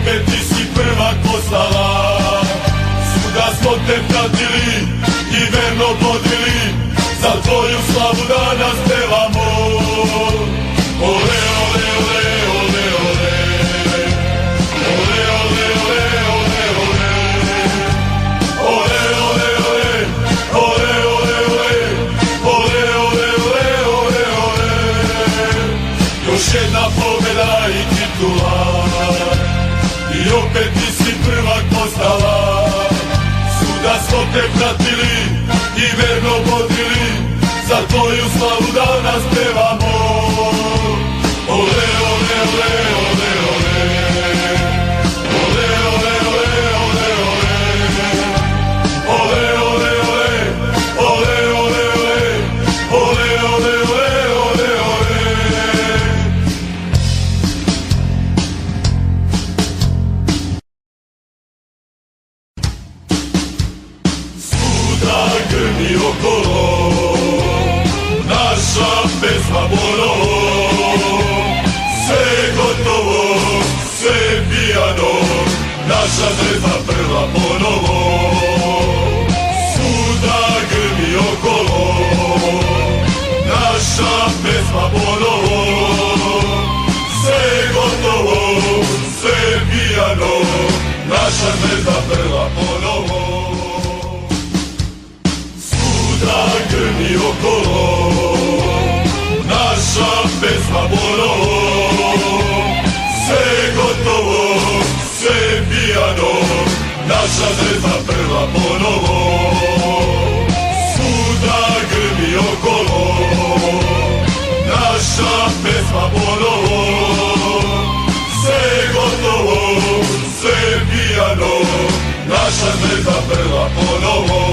opet ti si prva postala. Svuda smo te pratili i verno vodili, za tvoju slavu danas pevamo. Ole, ole, ole, ole, ole, ole, ole, ole, ole, ole, ole, ole, ole, ole, ole, ole, ole. Još jedna pobjeda i titula, i opet ti si prvak postala. Svuda smo te pratili i verno vodili, za tvoju slavu danas pevamo. Ole, ole, ole, ole, ole, ole, ole, ole, ole, ole, ole, ole, ole, ole, ole, ole, ole. Svuda grmi okolo naša pesma ponovo, sve gotovo, sve pijano, naša zvezda prva ponovo. Svuda grmi okolo naša pesma ponovo, sve gotovo, sve pijano, naša zvezda prva ponovo. Svuda grmi okolo naša pesma ponovo, sve gotovo, sve pijano, naša zvezda prva ponovo. Svuda grmi okolo naša pesma ponovo, sve gotovo, sve pijano, naša zvezda prva ponovo.